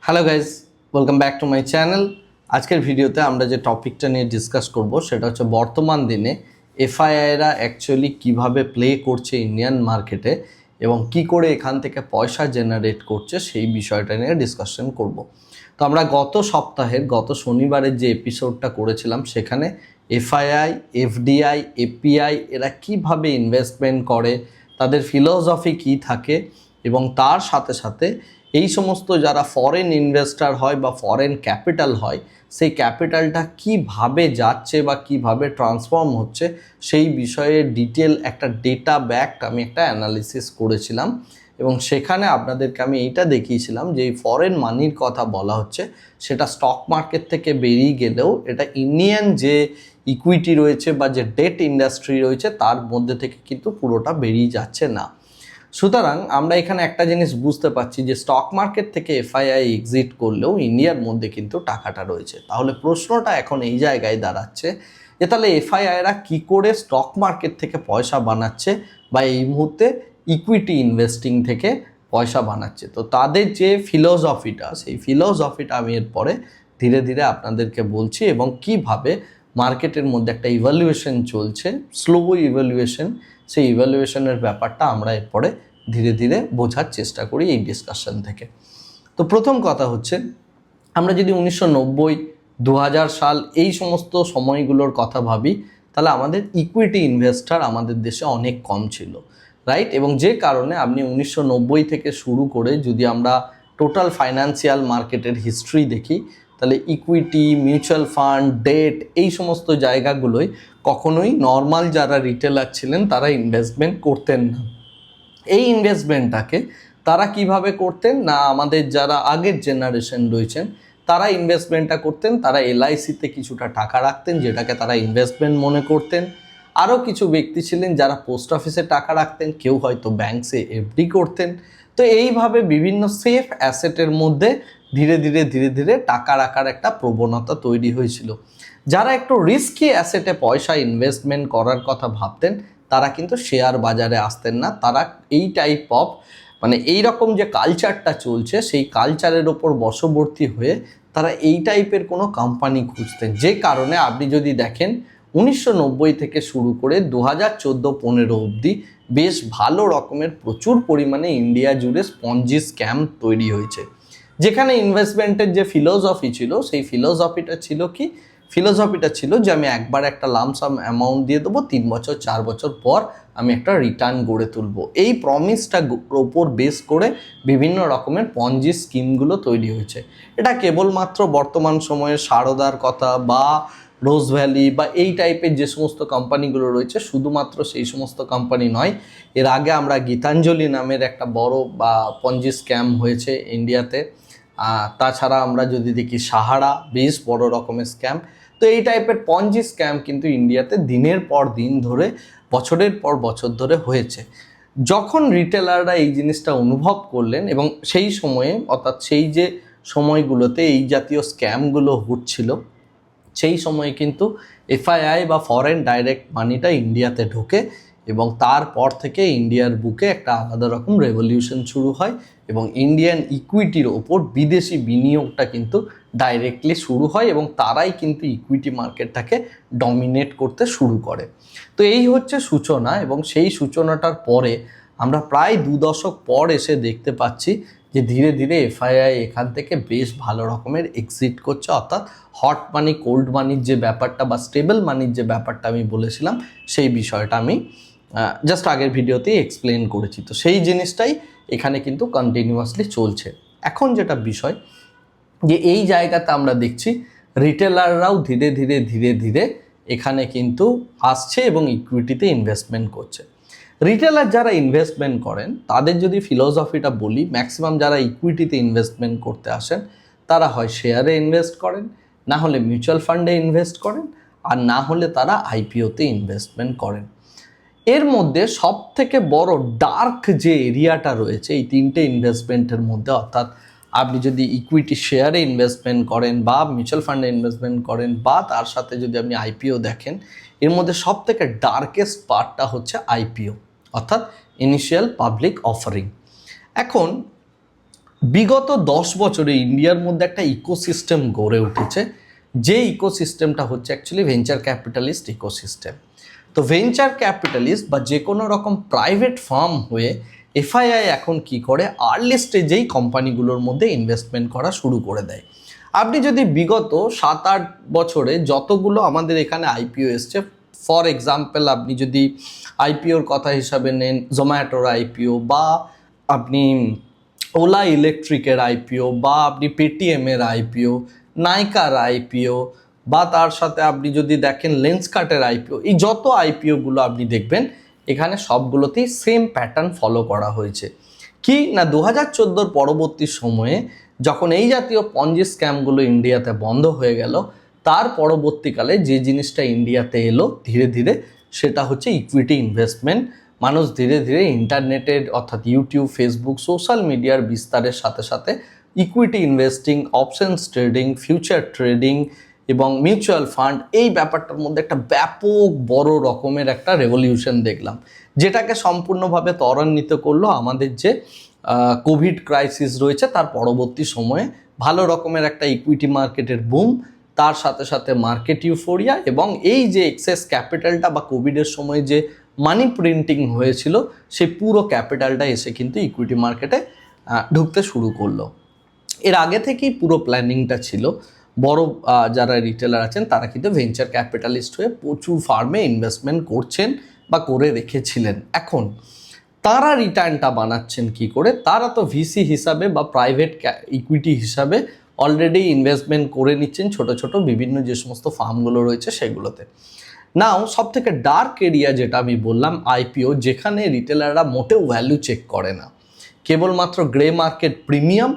Hello guys, welcome back to my channel. আজকের ভিডিওতে আমরা যে টপিকটা নিয়ে ডিসকাস করব সেটা হচ্ছে বর্তমান দিনে এফআইআইরা অ্যাকচুয়ালি কিভাবে প্লে করছে ইন্ডিয়ান মার্কেটে এবং কি করে এখান থেকে পয়সা জেনারেট করছে সেই বিষয়টা নিয়ে ডিসকাশন করব। তো আমরা গত শনিবারের যে এপিসোডটা করেছিলাম সেখানে এফআইআই, এফডিআই, এপিআই এরা কিভাবে ইনভেস্টমেন্ট করে, তাদের ফিলোসফি কী থাকে এবং তার সাথে সাথে এই সমস্ত যারা ফরেন ইনভেস্টর হয় বা ফরেন ক্যাপিটাল হয় সেই ক্যাপিটালটা কিভাবে যাচ্ছে বা কিভাবে ট্রান্সফর্ম হচ্ছে সেই বিষয়ে ডিটেল একটা ডেটা ব্যাকড আমি একটা অ্যানালিসিস করেছিলাম এবং সেখানে আপনাদেরকে আমি এইটা দেখিয়েছিলাম যে এই ফরেন মানির কথা বলা হচ্ছে সেটা স্টক মার্কেট থেকে বেরিয়ে গেলেও এটা ইন্ডিয়ান যে ইকুইটি রয়েছে বা যে ডেট ইন্ডাস্ট্রি রয়েছে তার মধ্যে থেকে কিন্তু পুরোটা বেরিয়ে যাচ্ছে না। সুতরাং আমরা এখানে একটা জিনিস বুঝতে পারছি যে স্টক মার্কেট থেকে এফআইআই এক্সিট করলেও ইন্ডিয়ার মধ্যে কিন্তু টাকাটা রয়েছে। তাহলে প্রশ্নটা এখন এই জায়গায় দাঁড়াচ্ছে যে তাহলে এফআইআইরা কী করে স্টক মার্কেট থেকে পয়সা বানাচ্ছে বা এই মুহূর্তে ইকুইটি ইনভেস্টিং থেকে পয়সা বানাচ্ছে। তো তাদের যে ফিলোসফিটা সেই ফিলোসফিটা আমি এরপরে ধীরে ধীরে আপনাদেরকে বলছি এবং কিভাবে মার্কেটের মধ্যে একটা ইভ্যালুয়েশন চলছে, স্লো ইভ্যালুয়েশন, সেই ইভ্যালুয়েশনের ব্যাপারটা আমরা এরপরে ধীরে ধীরে বোঝার চেষ্টা করি এই ডিসকাশন থেকে। তো প্রথম কথা হচ্ছে আমরা যদি 1990, 2000 সাল এই সমস্ত সময়গুলোর কথা ভাবি তাহলে আমাদের ইকুইটি ইনভেস্টার আমাদের দেশে অনেক কম ছিল, রাইট? এবং যে কারণে আপনি 1990 থেকে শুরু করে যদি আমরা টোটাল ফাইন্যান্সিয়াল মার্কেটের হিস্ট্রি দেখি তাহলে ইকুইটি, মিউচুয়াল ফান্ড, ডেট এই সমস্ত জায়গাগুলোয় কখনোই নর্মাল যারা রিটেলার ছিলেন তারা ইনভেস্টমেন্ট করতেন না। এই ইনভেস্টমেন্টটাকে তারা কিভাবে করতেন না, আমাদের যারা আগের জেনারেশন রয়েছেন তারা ইনভেস্টমেন্টটা করতেন, তারা এলআইসিতে কিছুটা টাকা রাখতেন যেটাকে তারা ইনভেস্টমেন্ট মনে করতেন। আরও কিছু ব্যক্তি ছিলেন যারা পোস্ট অফিসে টাকা রাখতেন, কেউ হয়তো ব্যাংকসে এফডি করতেন। তো এইভাবে বিভিন্ন সেফ অ্যাসেটের মধ্যে ধীরে ধীরে ধীরে ধীরে টাকা রাখার একটা প্রবণতা তৈরি হয়েছিল। যারা একটু রিস্কি অ্যাসেটে পয়সা ইনভেস্টমেন্ট করার কথা ভাবতেন তারা কিন্তু শেয়ার বাজারে আসতেন না। তারা এই টাইপ অফ এই রকম যে কালচারটা চলছে সেই কালচারের ওপর বশবর্তী হয়ে তারা এই টাইপের কোনো কোম্পানি খুঁজতেন। যে কারণে আপনি যদি দেখেন 1990 থেকে শুরু করে 2014-15 অবধি বেশ ভালো রকমের প্রচুর পরিমাণে ইন্ডিয়া জুড়ে স্পঞ্জি স্ক্যাম তৈরি হয়েছে, যেখানে ইনভেস্টমেন্টের যে ফিলোসফি ছিল সেই ফিলোসফিটা ছিল যে আমি একবার একটা লামসাম অ্যামাউন্ট দিয়ে দেবো, 3 বছর 4 বছর পর আমি একটা রিটার্ন গড়ে তুলবো। এই প্রমিসটার ওপর বেস করে বিভিন্ন রকমের পঞ্জি স্কিমগুলো তৈরি হয়েছে। এটা কেবলমাত্র বর্তমান সময়ে সারদার কথা বা রোজ ভ্যালি বা এই টাইপের যে সমস্ত কোম্পানিগুলো রয়েছে শুধুমাত্র সেই সমস্ত কোম্পানি নয়, এর আগে আমরা গীতাঞ্জলি নামের একটা বড় বা পঞ্জি স্ক্যাম হয়েছে ইন্ডিয়াতে। তাছাড়া আমরা যদি দেখি সাহারা, বেশ বড় রকমের স্ক্যাম। তো এই টাইপের পঞ্জি স্ক্যাম কিন্তু ইন্ডিয়াতে দিনের পর দিন ধরে, বছরের পর বছর ধরে হয়েছে। যখন রিটেলাররা এই জিনিসটা অনুভব করলেন এবং সেই সময়ে অর্থাৎ সেই যে সময়গুলোতে এই জাতীয় স্ক্যামগুলো হচ্ছিল সেই সময়ে কিন্তু এফআইআই বা ফরেন ডাইরেক্ট মানিটা ইন্ডিয়াতে ঢোকে এবং তারপর থেকে ইন্ডিয়ার বুকে একটা আলাদা রকম রেভলিউশন শুরু হয় এবং ইন্ডিয়ান ইকুইটির ওপর বিদেশি বিনিয়োগটা কিন্তু ডাইরেক্টলি শুরু হয় এবং তারাই কিন্তু ইকুইটি মার্কেটটাকে ডমিনেট করতে শুরু করে। তো এই হচ্ছে সূচনা এবং সেই সূচনাটার পরে আমরা প্রায় 2 দশক পর এসে দেখতে পাচ্ছি যে ধীরে ধীরে এফআইআই এখান থেকে বেশ ভালো রকমের এক্সিট করছে, অর্থাৎ হট মানি, কোল্ড মানির যে ব্যাপারটা বা স্টেবল মানির যে ব্যাপারটা আমি বলেছিলাম সেই বিষয়টা আমি জাস্ট আগের ভিডিওতেই এক্সপ্লেন করেছি। তো সেই জিনিসটাই এখানে কিন্তু কন্টিনিউয়াসলি চলছে। এখন যেটা বিষয় যে এই জায়গাতে আমরা দেখছি রিটেলাররাও ধীরে ধীরে ধীরে ধীরে এখানে কিন্তু আসছে এবং ইকুইটিতে ইনভেস্টমেন্ট করছে। রিটেলার যারা ইনভেস্টমেন্ট করেন তাদের যদি ফিলোসফিটা বলি, ম্যাক্সিমাম যারা ইকুইটিতে ইনভেস্টমেন্ট করতে আসেন তারা হয় শেয়ারে ইনভেস্ট করেন, না হলে মিউচুয়াল ফান্ডে ইনভেস্ট করেন, আর না হলে তারা আইপিওতে ইনভেস্টমেন্ট করেন। এর মধ্যে সব থেকে বড় ডার্ক যে এরিয়াটা রয়েছে এই তিনটে ইনভেস্টমেন্টের মধ্যে, অর্থাৎ আপনি যদি ইকুইটি শেয়ারে ইনভেস্টমেন্ট করেন বা মিউচুয়াল ফান্ডে ইনভেস্টমেন্ট করেন বা তার সাথে যদি আপনি আইপিও দেখেন, এর মধ্যে সব থেকে ডার্কেস্ট পার্টটা হচ্ছে আইপিও, অর্থাৎ ইনিশিয়াল পাবলিক অফারিং। এখন বিগত 10 বছরে ইন্ডিয়ার মধ্যে একটা ইকোসিস্টেম গড়ে উঠেছে, যে ইকোসিস্টেমটা হচ্ছে অ্যাকচুয়ালি ভেঞ্চার ক্যাপিটালিস্ট ইকোসিস্টেম। তো ভেঞ্চার ক্যাপিটালিস্ট বা যে কোনো রকম প্রাইভেট ফার্ম হয়ে এফআইআই এখন কি করে, আর্লি স্টেজেই কোম্পানিগুলোর মধ্যে ইনভেস্টমেন্ট করা শুরু করে দেয়। আপনি যদি বিগত 7-8 বছরে যতগুলো আমাদের এখানে আইপিও এসছে, ফর এক্সাম্পল আপনি যদি আইপিওর কথা হিসাবে নেন জোম্যাটোর আইপিও, বা আপনি ওলা ইলেকট্রিকের আইপিও, বা আপনি পেটিএমের আইপিও, নাইকার আইপিও, বা তার সাথে আপনি যদি দেখেন লেন্সকার্টের আইপিও, এই যত আইপিওগুলো আপনি দেখবেন এখানে সবগুলোতেই সেম প্যাটার্ন ফলো করা হয়েছে। কি না, 2014 পরবর্তী সময়ে যখন এই জাতীয় পঞ্জি স্ক্যামগুলো ইন্ডিয়াতে বন্ধ হয়ে গেল, তার পরবর্তীকালে যে জিনিসটা ইন্ডিয়াতে এলো ধীরে ধীরে, সেটা হচ্ছে ইকুইটি ইনভেস্টমেন্ট। মানুষ ধীরে ধীরে ইন্টারনেটের অর্থাৎ ইউটিউব, ফেসবুক, সোশ্যাল মিডিয়ার বিস্তারের সাথে সাথে equity investing, options trading, future trading এবং মিউচুয়াল ফান্ড, এই ব্যাপারটার মধ্যে একটা ব্যাপক বড় রকমের একটা রেভলিউশন দেখলাম, যেটাকে সম্পূর্ণভাবে ত্বরান্বিত করলো আমাদের যে কোভিড ক্রাইসিস রয়েছে তার পরবর্তী সময়ে। ভালো রকমের একটা ইকুইটি মার্কেটের বুম, তার সাথে সাথে মার্কেট ইউফোরিয়া, এবং এই যে এক্সেস ক্যাপিটালটা বা কোভিডের সময় যে মানি প্রিন্টিং হয়েছিল, সেই পুরো ক্যাপিটালটা এসে কিন্তু ইকুইটি মার্কেটে ঢুকতে শুরু করলো। এর আগে থেকেই পুরো প্ল্যানিংটা ছিল। বড় যারা রিটেলার আছেন তারা কিন্তু ভেঞ্চার ক্যাপিটালিস্ট হয়ে প্রচুর ফার্মে ইনভেস্টমেন্ট করছেন বা করে রেখেছিলেন। এখন তারা রিটার্নটা বানাচ্ছেন কি করে? তারা তো ভিসি হিসাবে বা প্রাইভেট ইকুইটি হিসাবে অলরেডি ইনভেস্টমেন্ট করে নিচ্ছেন ছোট ছোট বিভিন্ন যে সমস্ত ফার্মগুলো রয়েছে সেগুলোতে। নাও সব থেকে ডার্ক এরিয়া যেটা আমি বললাম আইপিও, যেখানে রিটেলাররা মোটেও ভ্যালু চেক করে না, কেবলমাত্র গ্রে মার্কেট প্রিমিয়াম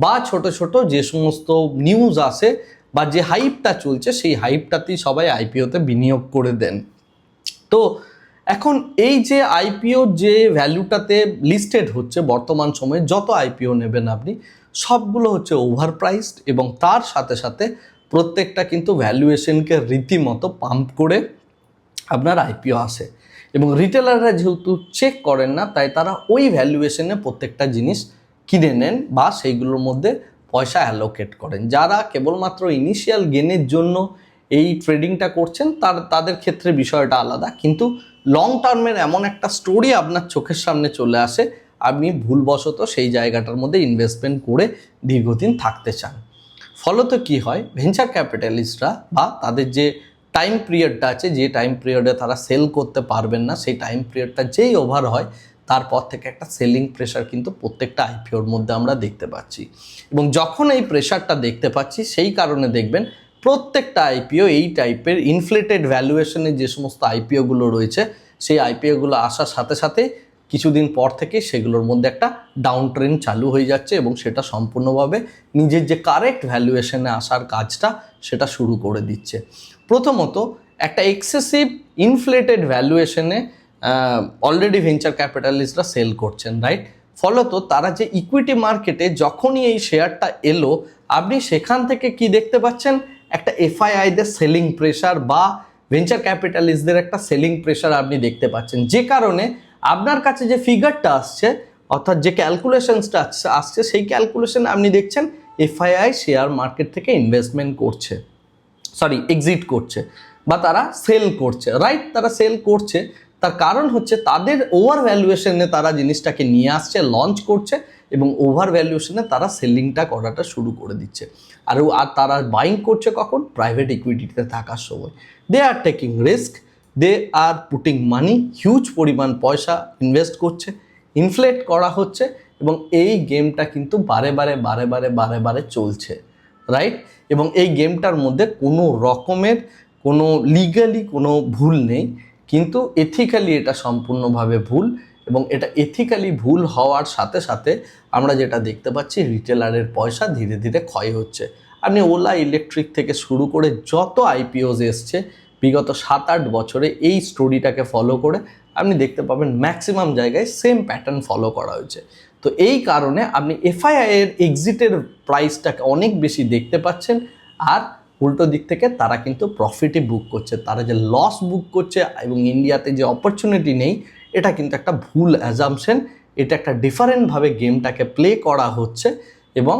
বা ছোট ছোট যে সমস্ত নিউজ আসে বা যে হাইপটা চলছে সেই হাইপটাতেই সবাই আইপিওতে বিনিয়োগ করে দেন। তো এখন এই যে আইপিও যে ভ্যালুটাতে লিস্টেড হচ্ছে বর্তমান সময়ে, যত আইপিও নেবেন আপনি সবগুলো হচ্ছে ওভার প্রাইসড, এবং তার সাথে সাথে প্রত্যেকটা কিন্তু ভ্যালুয়েশনকে রীতিমতো পাম্প করে আপনার আইপিও আসে, এবং রিটেলাররা যেহেতু চেক করেন না তাই তারা ওই ভ্যালুয়েশনে প্রত্যেকটা জিনিস কিনে নেন বা সেইগুলোর মধ্যে পয়সা অ্যালোকেট করেন। যারা কেবলমাত্র ইনিশিয়াল গেনের জন্য এই ট্রেডিংটা করছেন তাদের ক্ষেত্রে বিষয়টা আলাদা, কিন্তু লং টার্মের এমন একটা স্টোরি আপনার চোখের সামনে চলে আসে, আপনি ভুলবশত সেই জায়গাটার মধ্যে ইনভেস্টমেন্ট করে দীর্ঘদিন থাকতে চান। ফলত কি হয়, ভেঞ্চার ক্যাপিটালিস্টরা বা তাদের যে টাইম পিরিয়ডটা আছে, যে টাইম পিরিয়ডে তারা সেল করতে পারবেন না, সেই টাইম পিরিয়ডটা যেই ওভার হয় তারপর থেকে একটা সেলিং প্রেশার কিন্তু প্রত্যেকটা আইপিওর মধ্যে আমরা দেখতে পাচ্ছি। এবং যখন এই প্রেশারটা দেখতে পাচ্ছি, সেই কারণে দেখবেন প্রত্যেকটা আইপিও এই টাইপের ইনফ্লেটেড ভ্যালুয়েশনের যে সমস্ত আইপিওগুলো রয়েছে, সেই আইপিওগুলো আসার সাথে সাথে কিছুদিন পর থেকে সেগুলোর মধ্যে একটা ডাউন ট্রেন্ড চালু হয়ে যাচ্ছে, এবং সেটা সম্পূর্ণভাবে নিজের যে কারেক্ট ভ্যালুয়েশনে আসার কাজটা সেটা শুরু করে দিচ্ছে। প্রথমত একটা এক্সেসিভ ইনফ্লেটেড ভ্যালুয়েশনে অলরেডি ভেঞ্চার ক্যাপিটালিস্টরা সেল করছেন, রাইট? ফলত তারা যে ইকুইটি মার্কেটে যখনই এই শেয়ারটা এলো, আপনি সেখান থেকে কি দেখতে পাচ্ছেন, একটা এফআইআইদের সেলিং প্রেশার বা ভেঞ্চার ক্যাপিটালিস্টদের একটা সেলিং প্রেশার আপনি দেখতে পাচ্ছেন, যে কারণে আপনার কাছে যে ফিগারটা আসছে অর্থাৎ যে ক্যালকুলেশনসটা আসছে সেই ক্যালকুলেশনে আপনি দেখছেন এফআইআই শেয়ার মার্কেট থেকে ইনভেস্টমেন্ট করছে, এক্সিট করছে বা তারা সেল করছে, রাইট? তারা সেল করছে, তার কারণ হচ্ছে তাদের ওভার ভ্যালুয়েশনে তারা জিনিসটাকে নিয়ে আসছে, লঞ্চ করছে, এবং ওভার ভ্যালুয়েশনে তারা সেলিংটা করাটা শুরু করে দিচ্ছে। আর তারা বাইং করছে কখন? প্রাইভেট ইকুইটিতে থাকার সময়। They are taking risk, they are putting money, huge পরিমাণ পয়সা ইনভেস্ট করছে, ইনফ্লেট করা হচ্ছে, এবং এই গেমটা কিন্তু বারে বারে চলছে, রাইট? এবং এই গেমটার মধ্যে কোনো রকমের কোনো লিগালি কোনো ভুল নেই, কিন্তু এথিক্যালি এটা সম্পূর্ণভাবে ভুল, এবং এটা এথিক্যালি ভুল হওয়ার সাথে সাথে আমরা যেটা দেখতে পাচ্ছি, রিটেলারের পয়সা ধীরে ধীরে ক্ষয় হচ্ছে। আপনি ওলা ইলেকট্রিক থেকে শুরু করে যত আইপিওস এসছে বিগত 7-8 বছরে এই স্টোরিটাকে ফলো করে আপনি দেখতে পাবেন ম্যাক্সিমাম জায়গায় সেম প্যাটার্ন ফলো করা হয়েছে। তো এই কারণে আপনি এফআইআই এর এক্সিটের প্রাইসটাকে অনেক বেশি দেখতে পাচ্ছেন, আর উল্টো দিক থেকে তারা কিন্তু প্রফিটই বুক করছে। তারা যে লস বুক করছে এবং ইন্ডিয়াতে যে অপরচুনিটি নেই, এটা কিন্তু একটা ভুল অ্যাজাম্পশন। এটা একটা ডিফারেন্টভাবে গেমটাকে প্লে করা হচ্ছে, এবং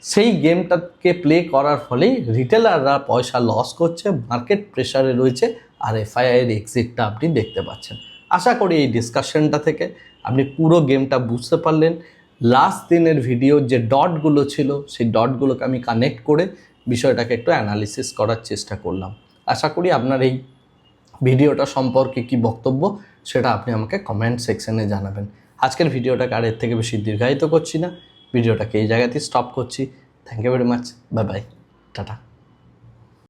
সেই গেমটাকে প্লে করার ফলেই রিটেলাররা পয়সা লস করছে, মার্কেট প্রেসারে রয়েছে, আর এফআইআইয়ের এক্সিটটা আপনি দেখতে পাচ্ছেন। আশা করি এই ডিসকাশনটা থেকে আপনি পুরো গেমটা বুঝতে পারলেন। লাস্ট দিনের ভিডিওর যে ডটগুলো ছিল সেই ডটগুলোকে আমি কানেক্ট করে বিষয়টাকে একটু অ্যানালিসিস করার চেষ্টা করলাম। আশা করি আপনার এই ভিডিওটা সম্পর্কে কি বক্তব্য সেটা আপনি আমাকে কমেন্ট সেকশনে জানাবেন। আজকের ভিডিওটাকে আর এর থেকে বেশি দীর্ঘায়িত করছি না, ভিডিওটাকে এই জায়গাতেই স্টপ করছি। Thank you very much, bye bye, tata.